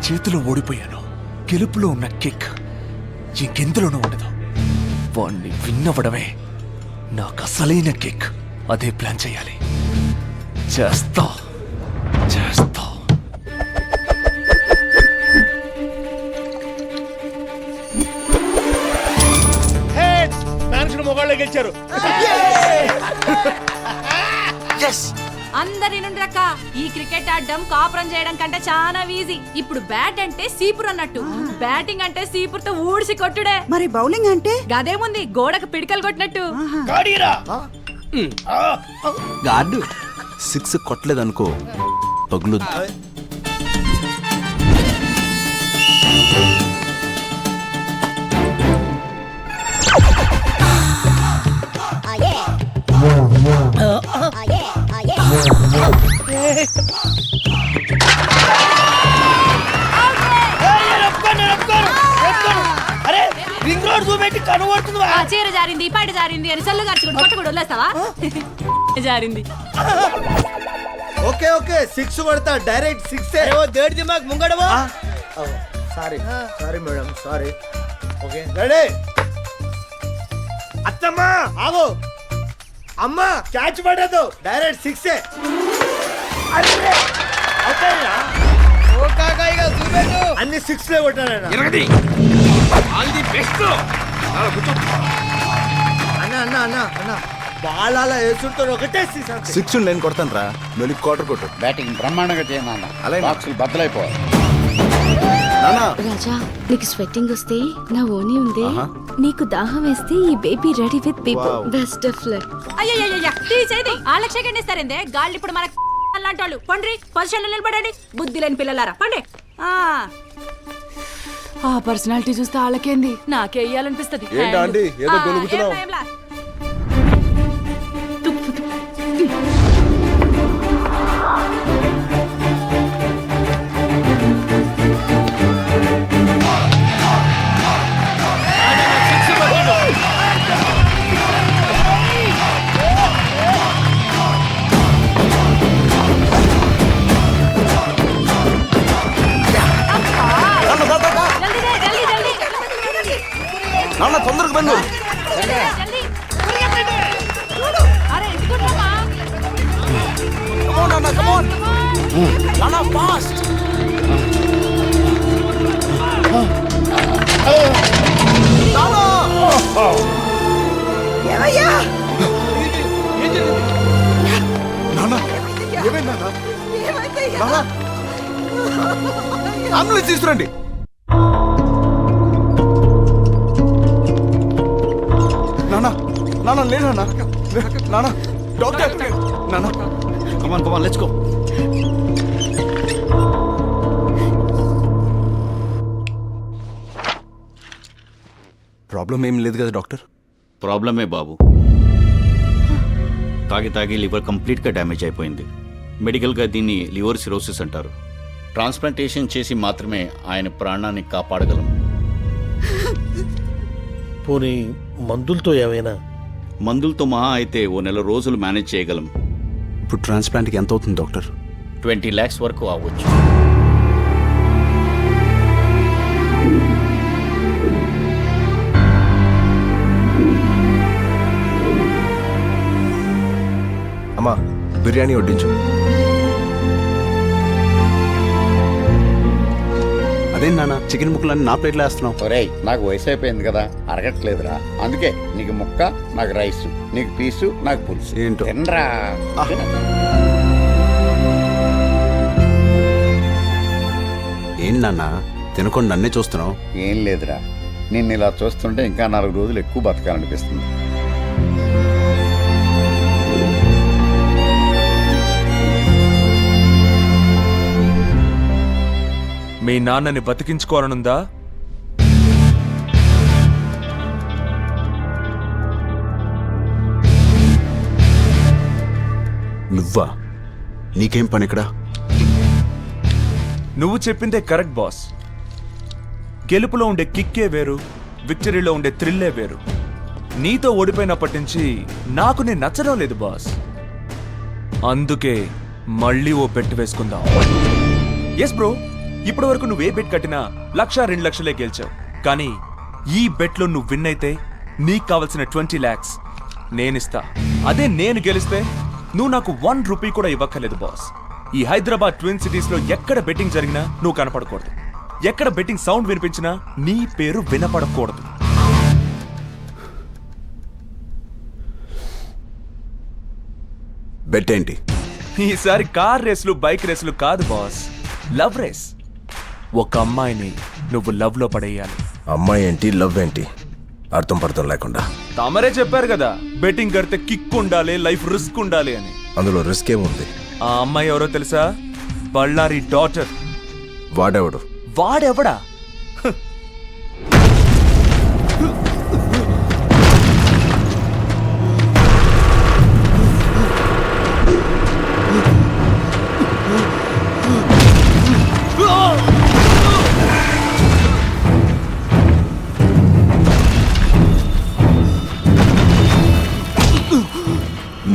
చేతిలో ఓడిపోయాను. గెలుపులో ఉన్న కిక్ ఇంకెందులోనూ ఉండదు. వాణ్ణి విన్నవడమే నాకు అసలైన కిక్. అదే ప్లాన్ చేయాలి. చేస్తా. మొగాళ్ళే గెలిచారు. అందరి నుండి రక్క ఈ క్రికెట్ ఆడడం కాపురం చేయడం కంటే చాలా ఈజీ. ఇప్పుడు బ్యాట్ అంటే సీపురు అన్నట్టు, బ్యాటింగ్ అంటే సీపురుతో ఊడిసి కొట్టుడే. మరి బౌలింగ్ అంటే గదేముంది, గోడకు పిడికలు కొట్టినట్టు. గార్డు 6 కొట్టలేదనుకో పగులు. చీర జారింది, పైట జారింది అని సల్లు గార్చుకుని కొట్ట కూడా వదిలేస్తావా? జారింది. ఓకే 6 కొడతా, డైరెక్ట్ 6. దేడి దిమాగ్ ముంగడవా. Sorry madam, sorry. Okay ready. అత్తమ్మా ఆగో. అమ్మా క్యాచ్ పడదు, డైరెక్ట్ 6. అన్ని 6 కొట్టాను. అన్న బాల్ అలా వేసుంటారు. ఒకటే 6 నేను కొడతాను రా, మళ్ళీ క్వార్టర్ కొట్టు. బ్యాటింగ్ బ్రహ్మాండంగా చేయను. అలాగే బాక్సులు బద్దలైపోవాలి. రాజా, నీకు స్వెట్టింగ్ వస్తే నా ఓని ఉంది. నీకు దాహం వేస్తే ఈ baby ready with people. Best of luck. అయ్యయ్యయ్య తీసేది వాళ్ళకి సెకండ్ ఇస్తారేందే. గాళ్ళు ఇప్పుడు మనకు అలాంటి వాళ్ళు. పండ్రి పొజిషన్లో నిలబడండి, బుద్ధి లేని పిల్లలారా పండి. ఆ పర్సనాలిటీ చూస్తే వాళ్ళకేంది, నాకే వేయాలనిపిస్తుంది. నాన్న తొందరగా బండి. అంబులెన్స్ తీసుకురండి. నాన్న లేదు నాన్న, డాక్టర్ నాన్న. Come on let's go. ప్రాబ్లం ఏం లేదు కదా డాక్టర్? ప్రాబ్లమే బాబు. తాగి లివర్ కంప్లీట్గా డ్యామేజ్ అయిపోయింది. మెడికల్గా దీన్ని లివర్ సిరోసిస్ అంటారు. ట్రాన్స్ప్లాంటేషన్ చేసి మాత్రమే ఆయన ప్రాణాన్ని కాపాడగలం. పోనీ మందులతో ఏమైనా? మందులతో మహా అయితే ఓ నెల రోజులు మేనేజ్ చేయగలం. ఇప్పుడు ట్రాన్స్ప్లాంట్కి ఎంత అవుతుంది డాక్టర్? 20 lakhs వరకు అవ్వచ్చు. అమ్మా బిర్యానీ వడ్డించు. అదే నాన్న, చికెన్ ముక్కలన్నీ నా ప్లేట్లో వేస్తున్నావు. ఒరేయ్, నాకు వయసు అయిపోయింది కదా, అరగట్లేదురా. అందుకే నీకు ముక్క, నాకు రైస్, నీకు పీసు, నాకు పులుసు. ఏంటో తినరా. ఏం నాన్న తినకుండా నన్నే చూస్తున్నావు? ఏం లేదురా, నిన్ను ఇలా చూస్తుంటే ఇంకా 4 రోజులు ఎక్కువ బతకాలనిపిస్తుంది. మీ నాన్నని బతికించుకోవాలనుందా? నువ్వా? నీకేం పని ఇక్కడ? నువ్వు చెప్పిందే కరెక్ట్ బాస్. గెలుపులో ఉండే కిక్కే వేరు, విక్టరీలో ఉండే థ్రిల్లే వేరు. నీతో ఓడిపోయినప్పటి నుంచి నాకు నేను నచ్చడం లేదు బాస్. అందుకే మళ్ళీ ఓ బెట్ వేసుకుందాం. ఎస్ బ్రో, ఇప్పటి వరకు నువ్వు ఏ బెట్ కట్టినా 1,00,000 2 లక్షలే గెలిచావు. కానీ ఈ బెట్ లో నువ్వు విన్ అయితే నీకు కావలసిన 20 lakhs నేనిస్తా. అదే నేను గెలిస్తే నువ్వు నాకు 1 రూపీ కూడా ఇవ్వక్కర్లేదు బాస్. ఈ హైదరాబాద్ ట్విన్ సిటీస్ లో ఎక్కడ బెట్టింగ్ జరిగినా నువ్వు కనపడకూడదు. ఎక్కడ బెట్టింగ్ సౌండ్ వినిపించినా నీ పేరు వినపడకూడదు. బెట్ ఏంటి? ఈసారి కార్ రేసులు బైక్ రేసులు కాదు బాస్, లవ్ రేస్. ఒక అమ్మాయిని నువ్వు లవ్ లో పడేయాలి. అమ్మాయి ఏంటి, లవ్ ఏంటి, అర్థం పర్థం లేకుండా. తమరే చెప్పారు కదా బెట్టింగ్ కడితే కిక్ ఉండాలి, లైఫ్ రిస్క్ ఉండాలి అని. అందులో రిస్క్ ఏముంది? ఆ అమ్మాయి ఎవరో తెలుసా? బళ్ళారి డాటర్. వాడెవడు? వాడెవడా?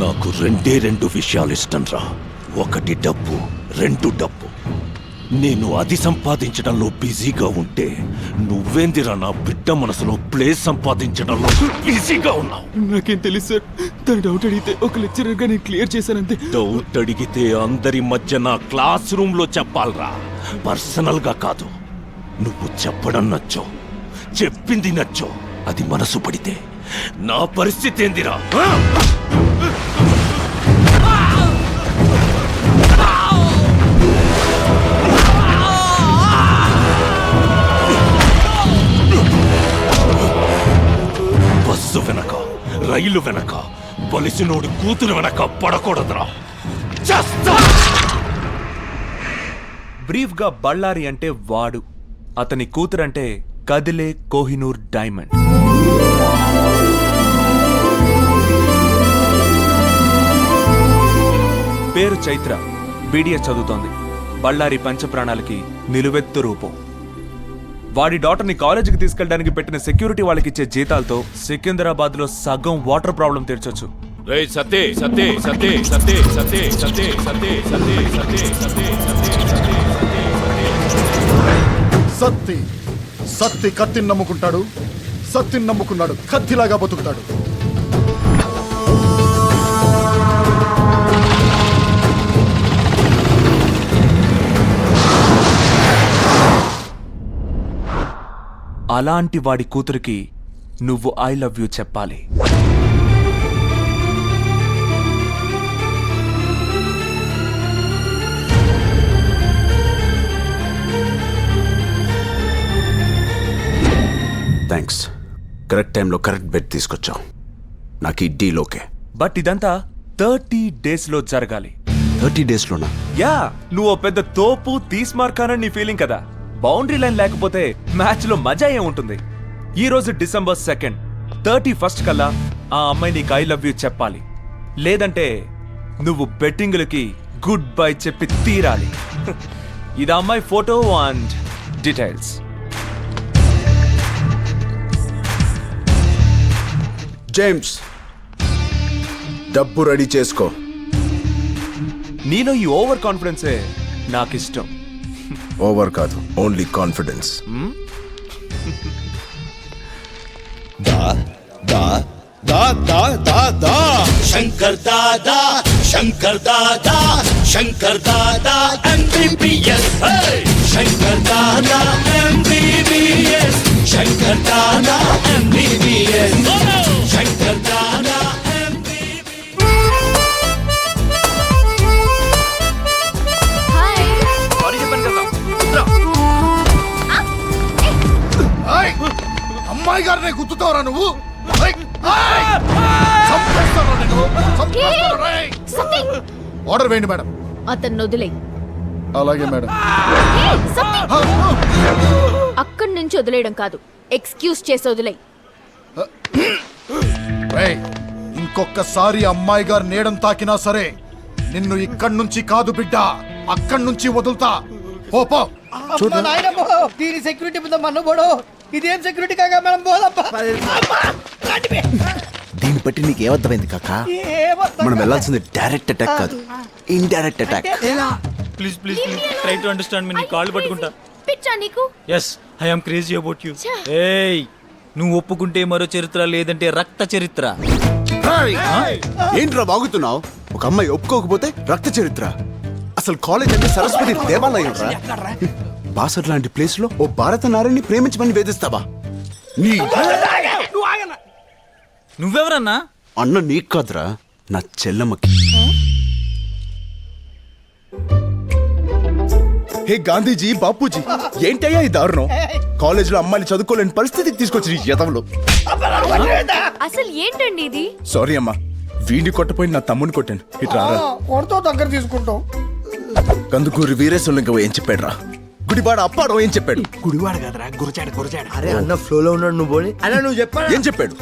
నాకు రెండు విషయాలు ఇష్టంరా. ఒకటి డబ్బు, 2 డబ్బు. నేను అది సంపాదించడంలో బిజీగా ఉంటే నువ్వేందిరా నా బిడ్డ మనసులో ప్లేస్ సంపాదించడంలో బిజీగా ఉన్నావు. నాకేం తెలుసు సార్, తన డౌట్ అడిగితే ఒక లెక్చరర్ గా నేను క్లియర్ చేశానంతే. డౌట్ అడిగితే అందరి మధ్య నా క్లాస్ రూమ్ లో చెప్పాలరా, పర్సనల్ గా కాదు. నువ్వు చెప్పడం నచ్చో, చెప్పింది నచ్చో, అది మనసు పడితే నా పరిస్థితి ఏందిరా? బస్సు వెనక, రైలు వెనక, బలిసినోడి కూతురు వెనక పడకూడదురా. బ్రీఫ్ గా బళ్ళారి అంటే వాడు, అతని కూతురంటే కదిలే కోహినూర్ డైమండ్. పేరు చైత్ర, బీడిఎస్ చదువుతోంది. బళ్ళారి పంచప్రాణాలకి నిలువెత్తు రూపం. వాడి డాటర్ని కాలేజీకి తీసుకెళ్ళడానికి పెట్టిన సెక్యూరిటీ వాళ్ళకి ఇచ్చే జీతాలతో సికింద్రాబాద్ లో సగం వాటర్ ప్రాబ్లం తీర్చొచ్చు. సత్తి కత్తిని నమ్ముకుంటాడు, సత్తిని నమ్ముకున్నాడు కత్తిలాగా బతుకుతాడు. అలాంటి వాడి కూతురికి నువ్వు ఐ లవ్ యూ చెప్పాలి. థ్యాంక్స్, కరెక్ట్ టైంలో కరెక్ట్ బెట్ తీసుకొచ్చావు. నాకు ఈ డీల్ ఓకే. బట్ ఇదంతా 30 days లో జరగాలి. 30 daysలోనా? యా, నువ్వు ఓ పెద్ద తోపు తీస్మార్కానని నీ ఫీలింగ్ కదా. బౌండరీ లైన్ లేకపోతే మ్యాచ్ లో మజా ఏముంటుంది? ఈ రోజు December 2nd, 31st కల్లా ఆ అమ్మాయి నీకు ఐ లవ్ యూ చెప్పాలి. లేదంటే నువ్వు బెట్టింగులకి గుడ్ బై చెప్పి తీరాలి. ఇది అమ్మాయి ఫోటో అండ్ డీటెయిల్స్. జేమ్స్, డబ్బు రెడీ చేసుకో. నీలో ఈ ఓవర్ కాన్ఫిడెన్సే నాకు ఇష్టం. ఓవర్ కాదు, only confidence. Shankar Dada, Shankar Dada, Shankar Dada MBBS. Shankar Dada MBBS, Shankar Dada MBBS, Shankar Dada అమ్మాయి గారిని గుర్తుతావరా నువ్వు? ఆర్డర్ వేయండి మేడం. అతన్ని వదిలే. అలాగే మేడం. అక్కడి నుంచి వదిలేయడం కాదు, ఎక్స్క్యూజ్ చేసి వదిలే. ఇంకొకసారి అమ్మాయి గారు నేడం తాకినా సరే నిన్ను ఇక్కడి నుంచి కాదు బిడ్డ, అక్కడి నుంచి వదులుతా. పో. దీని సెక్యూరిటీ మీద మన్నుబోడు. ఇదేం సెక్యూరిటీ కాగా మనం పోదప్పా. దీన్ని బట్టి నీకు ఏమర్థమైంది కాకా? మనం వెళ్ళాల్సింది డైరెక్ట్ అటాక్ కాదు, indirect attack. Please please please try to understand me. నీ కాళ్ళు పట్టుకుంటా. పిచ్చా నీకు yes I'm crazy about you ఏయ్ నువ్వు ఒప్పుకుంటే మరో చరిత్ర లేదంటే రక్త చరిత్ర. ఏంట్రా బాగుతున్నావు? ఒక అమ్మాయి ఒప్పుకోకపోతే రక్త చరిత్ర. అసలు కాలేజ్ అంటే సరస్వతి దేవాలయం రా. బాసర్ లాంటి ప్లేస్ లో ఓ భారత నారిని ప్రేమించమని వేధిస్తావా? నీ నువ్వెవరన్నా? అన్న నీకు కాదురా, నా చెల్లమ్మకి. హే గాంధీజీ, బాపూజీ, ఏంటయ్యా ఈ దారుణం? కాలేజ్ లో అమ్మాయిని చదువుకోలేని పరిస్థితికి తీసుకొచ్చి యదవలు. అసలు ఏంటండి ఇది? సారీ అమ్మా, వీడిని కొట్టపోయి నా తమ్ముని కొట్టాను. ఇటు రారా. కొడుతో దగ్గర తీసుకుంటాం. కందుకూరి వీరేశ్వరంగా ఏం చెప్పాడు రా? గుడివాడ అప్పాడో ఏం చెప్పాడు? గుడివాడ కదరా, గురచాడ. అరే అన్న ఫ్లోలో ఉన్నాడు, నువ్వు పోనీ. అన్న నువ్వు చెప్పా. ఏం చెప్పాడు?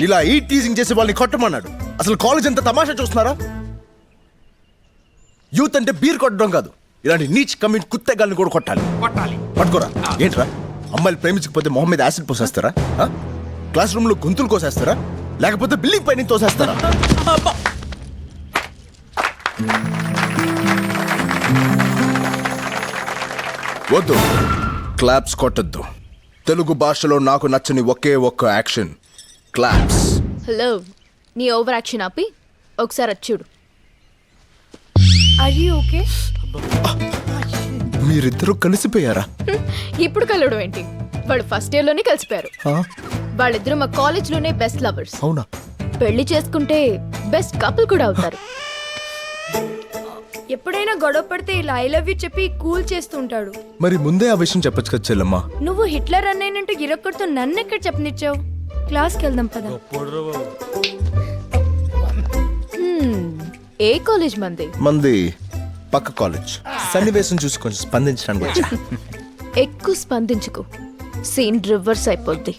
ఇలా ఈ టీజింగ్ చేసి వాళ్ళని కొట్టమన్నాడు. అసలు కాలేజ్ అంతా తమాషా చూస్తున్నారా? యూత్ అంటే బీర్ కొట్టడం కాదు, ఇలాంటి నీచ్ కమిట్ కుత్తెగాల్ని కూడా కొట్టాలి. పట్టుకోరా. ఏంట్రా, అమ్మాయిలు ప్రేమించకపోతే మొహం మీద యాసిడ్ పోసేస్తారా? ఆ? క్లాస్ రూమ్ లో గొంతులు కోసేస్తారా? లేకపోతే బిల్డింగ్ పైన తోసేస్తారా? వద్దు, క్లాప్స్ కొట్టద్దు. తెలుగు భాషలో నాకు నచ్చని ఒకే ఒక్క యాక్షన్, క్లాప్స్. హలో, నీ ఓవర్ యాక్షన్ ఆపి ఒకసారి వచ్చి చూడు. Are you okay? మీరిద్దరూ కలిసిపోయారా? ఇప్పుడు కలవడం ఏంటి? వాళ్ళు ఫస్ట్ ఇయర్ లోనే కలిసిపోయారు. ఆ? వాళ్ళిద్దరూ మా కాలేజ్ లోనే బెస్ట్ లవర్స్. అవునా? పెళ్లి చేసుకుంటే బెస్ట్ కపుల్ కూడా అవుతారు. ఎప్పుడైనా గొడవ పడితే ఇలా ఐ లవ్ యూ చెప్పి కూల్ చేస్తుంటాడు. మరి ముందే ఆ విషయం చెప్పచ్చు కదా చెల్లమ్మా. నువ్వు హిట్లర్ అన్నయ్యనంటూ గిరక్కొడుతూ నన్ను ఎక్కడ చెప్పనిచ్చావు? క్లాస్కి వెళ్దాం పద. ఏ కాలేజ్ మంది? మంది పక్క కాలేజ్. సన్నివేశం చూసి కొంచెం స్పందించడానికి వచ్చా. ఎక్కువ స్పందించుకో, సీన్ రివర్స్ అయిపోద్ది.